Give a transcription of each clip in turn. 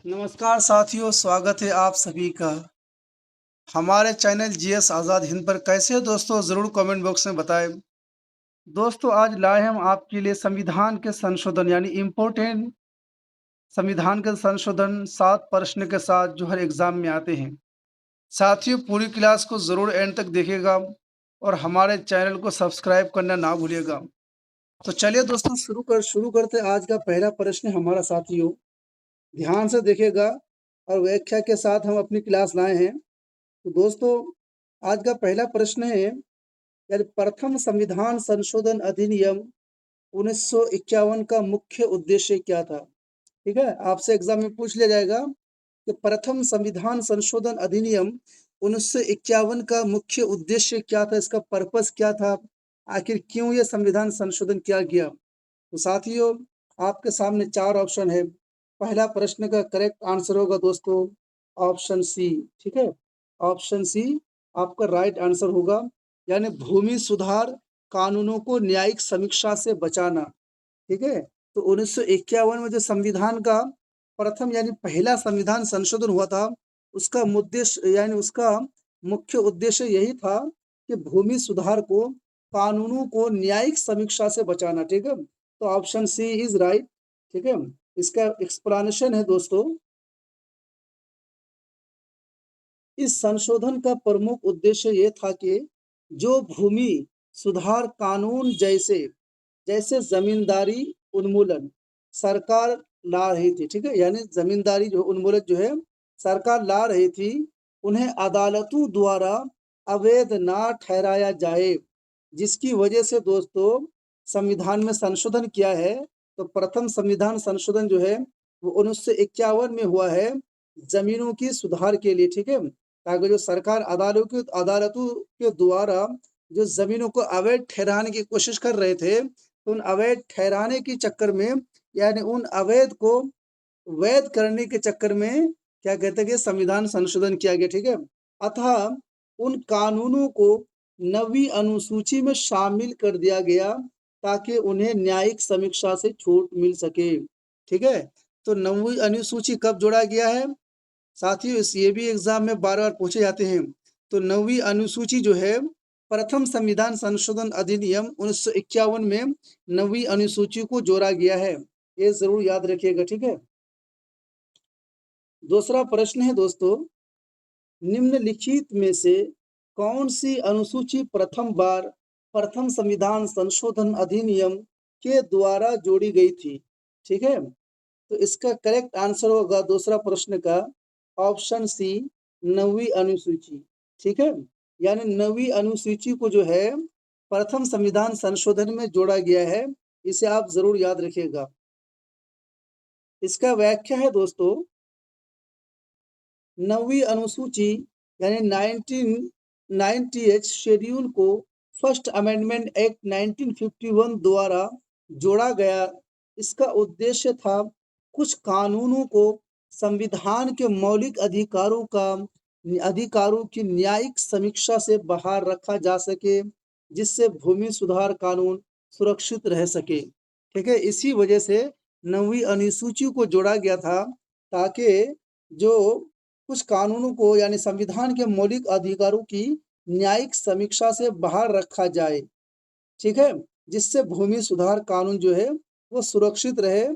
नमस्कार साथियों, स्वागत है आप सभी का हमारे चैनल जीएस आज़ाद हिंद पर। कैसे हो दोस्तों, ज़रूर कमेंट बॉक्स में बताएं। दोस्तों, आज लाए हम आपके लिए संविधान के संशोधन यानी इम्पोर्टेंट संविधान के संशोधन 7 प्रश्न के साथ जो हर एग्जाम में आते हैं। साथियों, पूरी क्लास को ज़रूर एंड तक देखिएगा और हमारे चैनल को सब्सक्राइब करना ना भूलिएगा। तो चलिए दोस्तों, शुरू करते हैं। आज का पहला प्रश्न है हमारा। साथियों, ध्यान से देखिएगा और व्याख्या के साथ हम अपनी क्लास लाए हैं। तो दोस्तों, आज का पहला प्रश्न है, यानी प्रथम संविधान संशोधन अधिनियम 1951 का मुख्य उद्देश्य क्या था। ठीक है, आपसे एग्जाम में पूछ लिया जाएगा कि प्रथम संविधान संशोधन अधिनियम 1951 का मुख्य उद्देश्य क्या था, इसका पर्पस क्या था, आखिर क्यों ये संविधान संशोधन किया गया। तो साथियों, आपके सामने 4 ऑप्शन है। पहला प्रश्न का करेक्ट आंसर होगा दोस्तों ऑप्शन सी। ठीक है, ऑप्शन सी आपका राइट आंसर होगा, यानी भूमि सुधार कानूनों को न्यायिक समीक्षा से बचाना। ठीक है, तो 1951 में जो संविधान का प्रथम यानी पहला संविधान संशोधन हुआ था, उसका उद्देश्य यानी उसका मुख्य उद्देश्य यही था कि भूमि सुधार को कानूनों को न्यायिक समीक्षा से बचाना। ठीक है, तो ऑप्शन सी इज राइट। ठीक है, इसका एक्सप्लेनेशन है दोस्तों, इस संशोधन का प्रमुख उद्देश्य ये था कि जो भूमि सुधार कानून जैसे जैसे जमींदारी उन्मूलन सरकार ला रही थी। ठीक है, यानी जमींदारी जो उन्मूलन जो है सरकार ला रही थी, उन्हें अदालतों द्वारा अवैध ना ठहराया जाए, जिसकी वजह से दोस्तों संविधान में संशोधन किया है। तो प्रथम संविधान संशोधन जो है वो 1951 में हुआ है, जमीनों की सुधार के लिए। ठीक है, ताकि जो सरकार अदालतों के द्वारा जो जमीनों को अवैध ठहराने की कोशिश कर रहे थे, तो उन अवैध ठहराने के चक्कर में यानी उन अवैध को वैध करने के चक्कर में क्या कहते हैं कि संविधान संशोधन किया गया। ठीक है, अतः उन कानूनों को 9वीं अनुसूची में शामिल कर दिया गया ताकि उन्हें न्यायिक समीक्षा से छूट मिल सके। ठीक है, तो 9वीं अनुसूची कब जोड़ा गया है साथियों, ये भी एग्जाम में बार बार पूछे जाते हैं। तो 9वीं अनुसूची जो है प्रथम संविधान संशोधन अधिनियम 1951 में 9वीं अनुसूची को जोड़ा गया है, ये जरूर याद रखिएगा। ठीक है, दूसरा प्रश्न है दोस्तों, निम्नलिखित में से कौन सी अनुसूची प्रथम बार प्रथम संविधान संशोधन अधिनियम के द्वारा जोड़ी गई थी। ठीक है, तो इसका करेक्ट आंसर होगा दूसरा प्रश्न का ऑप्शन सी 9वीं अनुसूची। ठीक है, यानी 9वीं अनुसूची को जो है प्रथम संविधान संशोधन में जोड़ा गया है, इसे आप जरूर याद रखिएगा। इसका व्याख्या है दोस्तों, 9वीं अनुसूची यानी 1998 शेड्यूल को फर्स्ट अमेंडमेंट एक्ट 1951 द्वारा जोड़ा गया। इसका उद्देश्य था कुछ कानूनों को संविधान के मौलिक अधिकारों की न्यायिक समीक्षा से बाहर रखा जा सके, जिससे भूमि सुधार कानून सुरक्षित रह सके। ठीक है, इसी वजह से 9वीं अनुसूची को जोड़ा गया था ताकि जो कुछ कानूनों को यानी संविधान के मौलिक अधिकारों की न्यायिक समीक्षा से बाहर रखा जाए। ठीक है, जिससे भूमि सुधार कानून जो है वो सुरक्षित रहे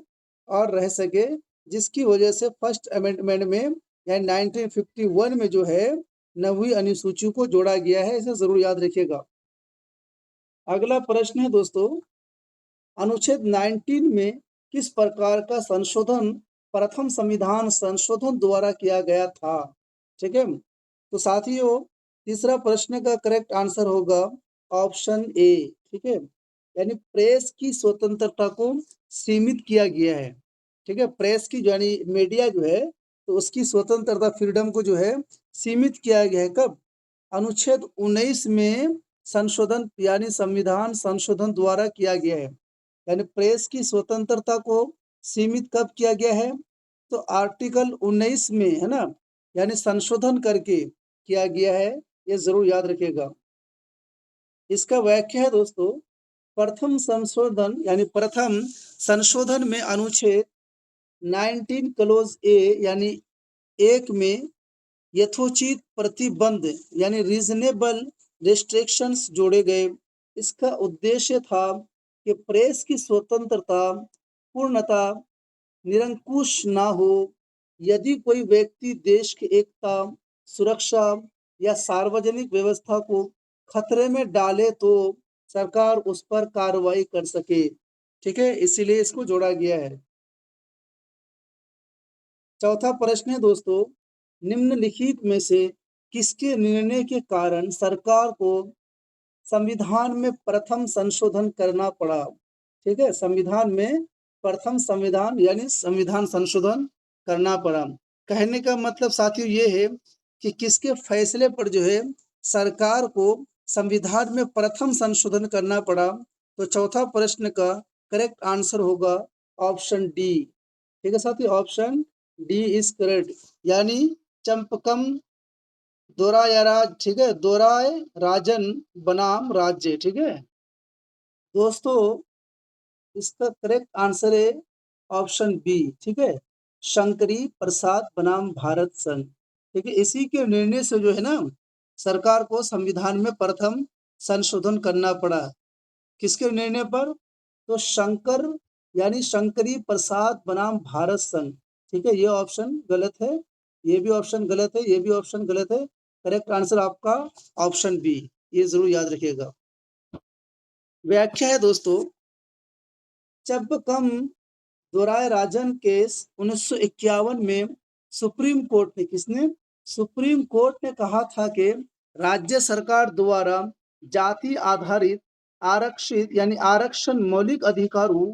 और रह सके, जिसकी वजह से फर्स्ट अमेंडमेंट में यानी 1951 में जो है 9वीं अनुसूची को जोड़ा गया है, इसे जरूर याद रखिएगा। अगला प्रश्न है दोस्तों, अनुच्छेद 19 में किस प्रकार का संशोधन प्रथम संविधान संशोधन द्वारा किया गया था। ठीक है, तो साथियों तीसरा प्रश्न का करेक्ट आंसर होगा ऑप्शन ए। ठीक है, यानी प्रेस की स्वतंत्रता को सीमित किया गया है। ठीक है, प्रेस की यानी मीडिया जो है, तो उसकी स्वतंत्रता फ्रीडम को जो है सीमित किया गया है। कब? अनुच्छेद 19 में संशोधन यानी संविधान संशोधन द्वारा किया गया है। यानी प्रेस की स्वतंत्रता को सीमित कब किया गया है, तो आर्टिकल 19 में है ना, यानी संशोधन करके किया गया है, ये जरूर याद रखिएगा। इसका व्याख्या है दोस्तों, प्रथम संशोधन यानी प्रथम संशोधन में अनुच्छेद 19 क्लोज ए यानी एक में यथोचित प्रतिबंध यानी रीजनेबल रिस्ट्रिक्शंस जोड़े गए। इसका उद्देश्य था कि प्रेस की स्वतंत्रता पूर्णता निरंकुश ना हो। यदि कोई व्यक्ति देश की एकता, सुरक्षा या सार्वजनिक व्यवस्था को खतरे में डाले तो सरकार उस पर कार्रवाई कर सके। ठीक है, इसीलिए इसको जोड़ा गया है। चौथा प्रश्न है दोस्तों, निम्नलिखित में से किसके निर्णय के कारण सरकार को संविधान में प्रथम संशोधन करना पड़ा? ठीक है, संविधान में प्रथम संविधान यानी संविधान संशोधन करना पड़ा। कहने का मतलब साथियों ये है कि किसके फैसले पर जो है सरकार को संविधान में प्रथम संशोधन करना पड़ा। तो चौथा प्रश्न का करेक्ट आंसर होगा ऑप्शन डी। ठीक है साथियों, ऑप्शन डी इज करेक्ट, यानी चंपकम दोरायराज। ठीक है, दोराय राजन बनाम राज्य। ठीक है दोस्तों, इसका करेक्ट आंसर है ऑप्शन बी। ठीक है, शंकरी प्रसाद बनाम भारत संघ। ठीक है, इसी के निर्णय से जो है ना सरकार को संविधान में प्रथम संशोधन करना पड़ा। किसके निर्णय पर? तो शंकर यानी शंकरी प्रसाद बनाम भारत संघ। ठीक है, ये ऑप्शन गलत है, ये भी ऑप्शन गलत है, ये भी ऑप्शन गलत है। करेक्ट आंसर आपका ऑप्शन बी, ये जरूर याद रखिएगा। व्याख्या है दोस्तों, जब कम दोराय राजन केस 1951 में सुप्रीम कोर्ट ने, किसने? सुप्रीम कोर्ट ने कहा था कि राज्य सरकार द्वारा जाति आधारित आरक्षित यानी आरक्षण मौलिक अधिकारों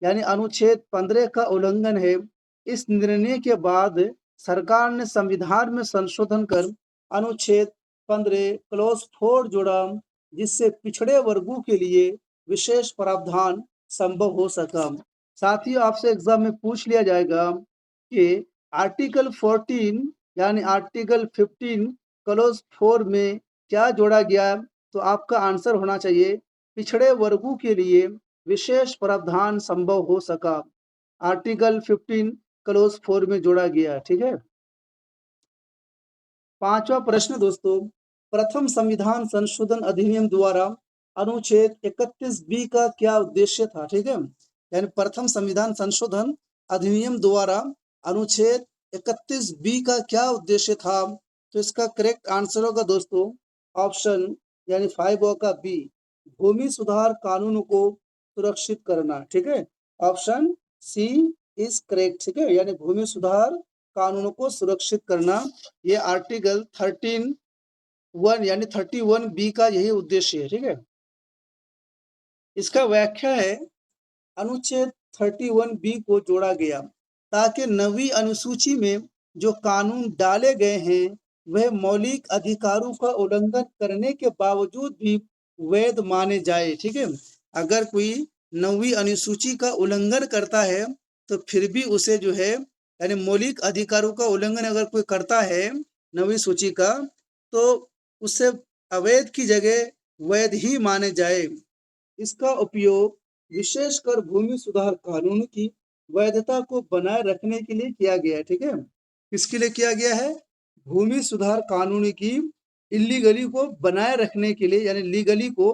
यानी अनुच्छेद 15 का उल्लंघन है। इस निर्णय के बाद सरकार ने संविधान में संशोधन कर अनुच्छेद 15 क्लॉज 4 जोड़ा, जिससे पिछड़े वर्गों के लिए विशेष प्रावधान संभव हो सका। साथ ही आपसे एग्जाम में पूछ लिया जाएगा कि आर्टिकल 14 यानी आर्टिकल 15 क्लॉज 4 में क्या जोड़ा गया? तो आपका आंसर होना चाहिए पिछड़े वर्गों के लिए विशेष प्रावधान संभव हो सका। आर्टिकल 15 क्लॉज 4 में जोड़ा गया। ठीक है, पांचवा प्रश्न दोस्तों, प्रथम संविधान संशोधन अधिनियम द्वारा अनुच्छेद 31 बी का क्या उद्देश्य था? ठीक है, यानी प्रथम संविधान संशोधन अधिनियम द्वारा अनुच्छेद 31 बी का क्या उद्देश्य था? तो इसका करेक्ट आंसर होगा दोस्तों ऑप्शन यानी 5 का बी, भूमि सुधार कानून को सुरक्षित करना। ठीक है, ऑप्शन सी इज करेक्ट। ठीक है, यानी भूमि सुधार कानूनों को सुरक्षित करना, ये आर्टिकल 31 यानी 31 बी का यही उद्देश्य है। ठीक है, इसका व्याख्या है, अनुच्छेद 31 बी को जोड़ा गया ताकि नवी अनुसूची में जो कानून डाले गए हैं वह मौलिक अधिकारों का उल्लंघन करने के बावजूद भी वैध माने जाए। ठीक है, अगर कोई नवी अनुसूची का उल्लंघन करता है तो फिर भी उसे जो है यानी मौलिक अधिकारों का उल्लंघन अगर कोई करता है नवी सूची का, तो उससे अवैध की जगह वैध ही माने जाए। इसका उपयोग विशेषकर भूमि सुधार कानून की वैधता को बनाए रखने के लिए किया गया है। ठीक है, किसके लिए किया गया है? भूमि सुधार कानून की इलीगली को बनाए रखने के लिए यानी लीगली को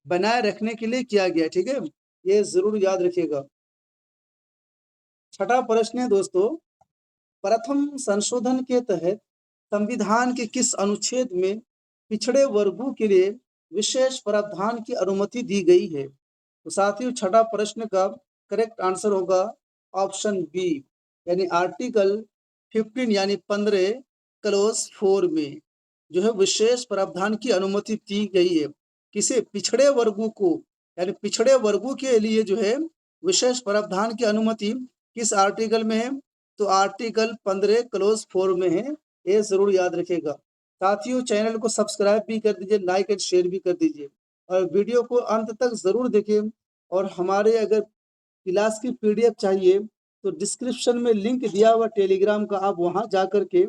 बनाए रखने के लिए किया गया। ठीक है, ये जरूर याद रखिएगा। छठा प्रश्न है दोस्तों, प्रथम संशोधन के तहत संविधान के किस अनुच्छेद में पिछड़े वर्गों के लिए विशेष प्रावधान की अनुमति दी गई है? तो साथियों, छठा प्रश्न का करेक्ट आंसर होगा ऑप्शन बी, यानी आर्टिकल 15 यानी 15 क्लॉज 4 में जो है विशेष प्रावधान की अनुमति दी गई है। किसे? पिछड़े वर्गों को, यानी पिछड़े वर्गों के लिए जो है विशेष प्रावधान की अनुमति किस आर्टिकल में है? तो आर्टिकल 15 क्लॉज 4 में है, ये जरूर याद रखिएगा। साथियों, चैनल को सब्सक्राइब भी कर दीजिए, लाइक एंड शेयर भी कर दीजिए और वीडियो को अंत तक जरूर देखें। और हमारे अगर क्लास की पीडीएफ चाहिए तो डिस्क्रिप्शन में लिंक दिया हुआ टेलीग्राम का, आप वहां जा कर के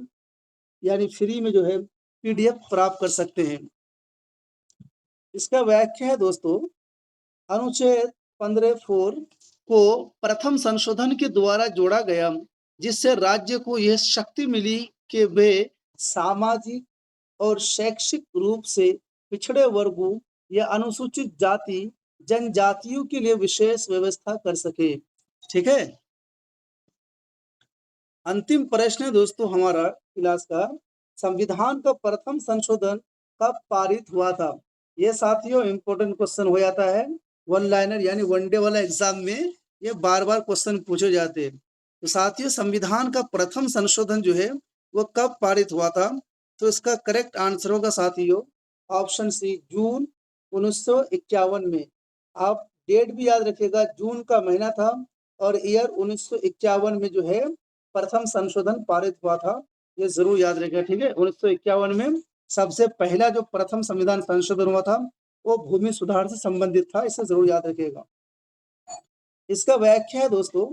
यानी फ्री में जो है पीडीएफ प्राप्त कर सकते हैं। इसका व्याख्या है दोस्तों, अनुच्छेद 15(4) को प्रथम संशोधन के द्वारा जोड़ा गया, जिससे राज्य को यह शक्ति मिली कि वे सामाजिक और शैक्षिक रूप से पिछड़े वर्गों या अनुसूचित जाति जनजातियों के लिए विशेष व्यवस्था कर सके। ठीक है। अंतिम प्रश्न है दोस्तों हमारा क्लास का, संविधान का प्रथम संशोधन कब पारित हुआ था? ये साथियों इंपॉर्टेंट क्वेश्चन हो जाता है, वन लाइनर यानी वनडे वाला एग्जाम में ये बार बार क्वेश्चन पूछे जाते हैं। तो साथियों संविधान का प्रथम संशोधन जो है वो कब पारित हुआ था? तो इसका करेक्ट आंसर होगा साथियों ऑप्शन सी, जून 1951 में। आप डेट भी याद रखिएगा, जून का महीना था और ईयर 1951 में जो है प्रथम संशोधन पारित हुआ था, ये जरूर याद रखिएगा। ठीक है, 1951 में सबसे पहला जो प्रथम संविधान संशोधन हुआ था वो भूमि सुधार से संबंधित था, इसे जरूर याद रखिएगा। इसका व्याख्या है दोस्तों,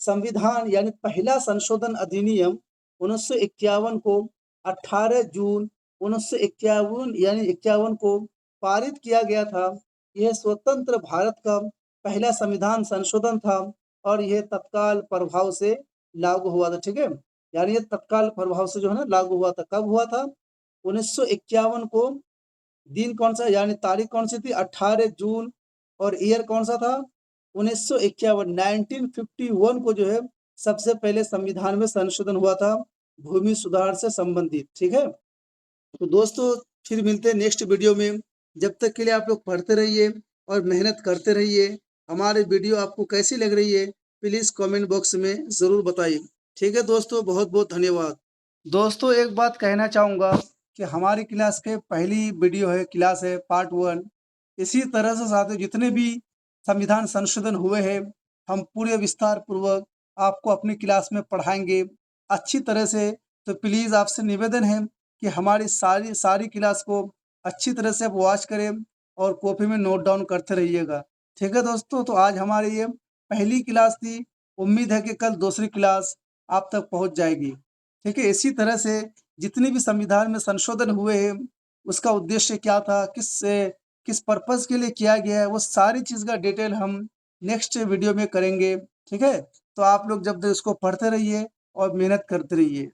संविधान यानी पहला संशोधन अधिनियम 1951 को 18 जून 1951 यानी 51 को पारित किया गया था। यह स्वतंत्र भारत का पहला संविधान संशोधन था और यह तत्काल प्रभाव से लागू हुआ था। ठीक है, यानी ये तत्काल प्रभाव से जो है ना लागू हुआ था। कब हुआ था? 1951 को। दिन कौन सा यानी तारीख कौन सी थी? 18 जून। और ईयर कौन सा था? 1951, 1951 को जो है सबसे पहले संविधान में संशोधन हुआ था भूमि सुधार से संबंधित। ठीक है, तो दोस्तों फिर मिलते हैं नेक्स्ट वीडियो में। जब तक के लिए आप लोग पढ़ते रहिए और मेहनत करते रहिए। हमारे वीडियो आपको कैसी लग रही है प्लीज कमेंट बॉक्स में जरूर बताइए। ठीक है दोस्तों, बहुत बहुत धन्यवाद। दोस्तों एक बात कहना चाहूँगा कि हमारी क्लास के पहली वीडियो है, क्लास है पार्ट 1। इसी तरह से साथियों जितने भी संविधान संशोधन हुए हैं हम पूरे विस्तार पूर्वक आपको अपनी क्लास में पढ़ाएंगे अच्छी तरह से। तो प्लीज़ आपसे निवेदन है कि हमारी सारी सारी क्लास को अच्छी तरह से आप वॉच करें और कॉपी में नोट डाउन करते रहिएगा। ठीक है दोस्तों, तो आज हमारी ये पहली क्लास थी। उम्मीद है कि कल दूसरी क्लास आप तक पहुंच जाएगी। ठीक है, इसी तरह से जितने भी संविधान में संशोधन हुए हैं उसका उद्देश्य क्या था, किस पर्पस के लिए किया गया है, वो सारी चीज़ का डिटेल हम नेक्स्ट वीडियो में करेंगे। ठीक है, तो आप लोग जब तक इसको पढ़ते रहिए और मेहनत करते रहिए।